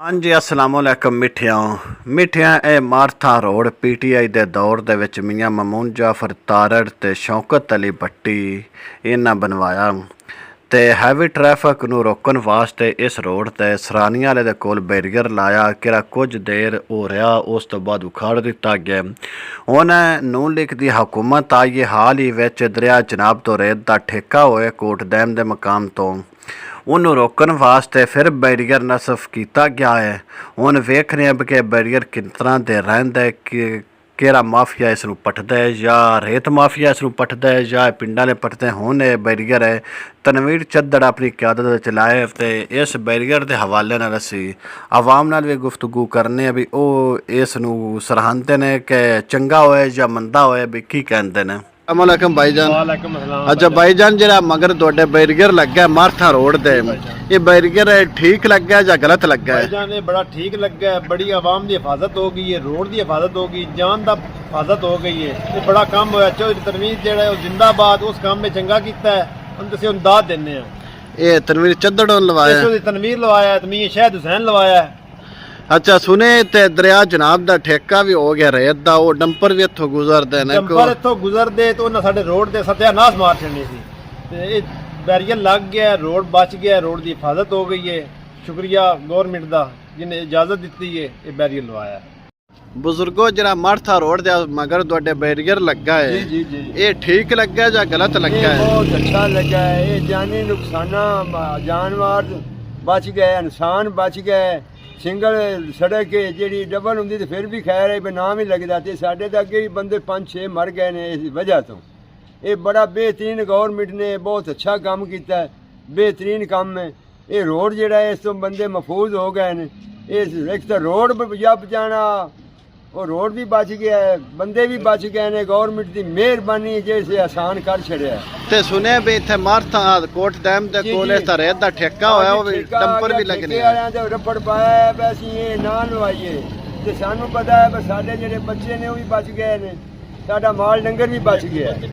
हाँ जी अस्सलामुअलैकुम मिठिया ਇਹ ਮਾਰਥਾ ਰੋਡ पीटीआई ਦੇ ਦੌਰ ਦੇ ਵਿੱਚ ਮੀਆਂ ਮਮੂਨ ਜਾਫਰ ਤਾਰੜ ਤੇ ਸ਼ੌਕਤ ਅਲੀ ਭੱਟੀ ਇਹਨਾਂ ਬਣਵਾਇਆ ਤੇ ਹੈਵੀ ਟ੍ਰੈਫਿਕ ਨੂੰ ਰੋਕਣ ਵਾਸਤੇ ਇਸ ਰੋਡ ਤੇ ਸਰਾਨੀਆਂ ਵਾਲੇ ਦੇ ਕੋਲ ਬੈਰੀਅਰ ਲਾਇਆ ਕਿਰਾ ਕੁਝ ਦੇਰ ਹੋ ਰਿਹਾ ਉਸ ਤੋਂ ਬਾਅਦ ਉਖਾੜ ਦਿੱਤਾ ਗਿਆ। ਹੁਣ ਨੂਨ ਲੀਗ ਦੀ ਹਕੂਮਤ ਆਈ ਹਾਲ ਹੀ ਵਿੱਚ ਦਰਿਆ ਜਨਾਬ ਤੋਂ ਰੇਤ ਦਾ ਠੇਕਾ ਹੋਇਆ ਕੋਟ ਡੈਮ ਦੇ ਮਕਾਮ ਤੋਂ ਉਹਨੂੰ ਰੋਕਣ ਵਾਸਤੇ ਫਿਰ ਬੈਰੀਅਰ ਨਸਫ ਕੀਤਾ ਗਿਆ ਹੈ। ਹੁਣ ਵੇਖ ਰਹੇ ਹਾਂ ਕਿ ਬੈਰੀਅਰ ਕਿਸ ਤਰ੍ਹਾਂ ਦੇ ਰਹਿੰਦਾ ਕਿ ਕਿਹੜਾ ਮਾਫੀਆ ਇਸ ਨੂੰ ਪੱਟਦਾ ਹੈ ਜਾਂ ਰੇਤ ਮਾਫੀਆ ਇਸ ਨੂੰ ਪੱਟਦਾ ਹੈ ਜਾਂ ਪਿੰਡਾਂ ਨੇ ਪੱਟਦੇ ਹੁਣ ਇਹ ਬੈਰੀਅਰ ਹੈ ਤਨਵੀਰ ਚੱਦੜ ਆਪਣੀ ਕਿਆਦਤ ਵਿੱਚ ਲਾਏ ਤੇ ਇਸ ਬੈਰੀਅਰ ਦੇ ਹਵਾਲੇ ਨਾਲ ਅਸੀਂ ਆਵਾਮ ਨਾਲ ਵੀ ਗੁਫ਼ਤਗੂ ਕਰਨੇ ਆ ਵੀ ਉਹ ਇਸ ਨੂੰ ਸਰਹੰਦੇ ਨੇ ਕਿ ਚੰਗਾ ਹੋਏ ਜਾਂ ਮੰਦਾ ਹੋਏ ਵੀ ਕੀ ਕਹਿੰਦੇ ਨੇ। अस्सलामुअलैकुम भाईजान। वालेकुम अस्सलाम। अच्छा भाईजान जरा मगर तुहाडे बैरियर लग्गा मारथा रोड ते ये बैरियर ठीक लग्गा या गलत लग्गा है? भाईजान ये बड़ा ठीक लग्गा है, बड़ी आवाम की हिफाजत हो गई है, रोड की हिफाजत हो गई, जान दा हिफाजत हो गई है, ये बड़ा काम होया। चौधरी तनवीर जेड़ा है जिंदाबाद उस काम में चंगा कीता है, उन ते दाद देने हैं। ये तनवीर चद्दड़ लवाया चौधरी तनवीर लवाया है, तमीर शहद हुसैन लवाया है। अच्छा सुने ते दरिया जनाब दा ठेका भी हो गया रेत दा वो डंपर भी इत्थों गुजरदे ने डंपर इत्थों गुजरदे तो उन्हें साडे रोड ते सत्यानाश मार छड़नी सी ते ये बैरियर लग गया, रोड बच गया, रोड की हिफाजत हो गई है। शुक्रिया गवर्नमेंट दा जिन्हें इजाजत दी है ये बैरियर लवाया। बुजुर्गो जरा मारथा रोड दे मगर तुहाडे बैरियर लग्गा है जी जी जी ये ठीक लग्गा या गलत लग्गा है? बहुत अच्छा लगा है, ये जानी नुकसाना जानवर बच गए, इंसान बच गए। सिंगल सड़क जी डबल होंगी तो फिर भी खैर है नाम ही लगता तो साढ़े तो अगे भी बंदे 5-6 मर गए ने इस वजह तो। ये बड़ा बेहतरीन गवर्नमेंट ने बहुत अच्छा काम किया है, बेहतरीन काम है। ये रोड जोड़ा है इस तो बंदे महफूज हो गए हैं। इस एक तो रोड जब जाना वो रोड भी बच गया है, बंदे भी बच गए ने। गवर्नमेंट की मेहरबानी जैसे आसान कर छड़िया। ते सुने भी इत्थे मारथा कोट डैम दे कोल इस रेत दा ठेका होया वो भी डंपर भी लगने वालियां ते रपड़ पाया है बस ਅਸੀਂ ਇਹ ਨਾ ਲਵਾਈਏ ਤੇ ਸਾਨੂੰ ਪਤਾ ਹੈ ਬਸ ਸਾਡੇ ਜਿਹੜੇ ਬੱਚੇ ਨੇ ਉਹ ਵੀ ਬਚ ਗਏ ਨੇ, ਸਾਡਾ ਮਾਲ ਡੰਗਰ ਵੀ ਬਚ ਗਿਆ।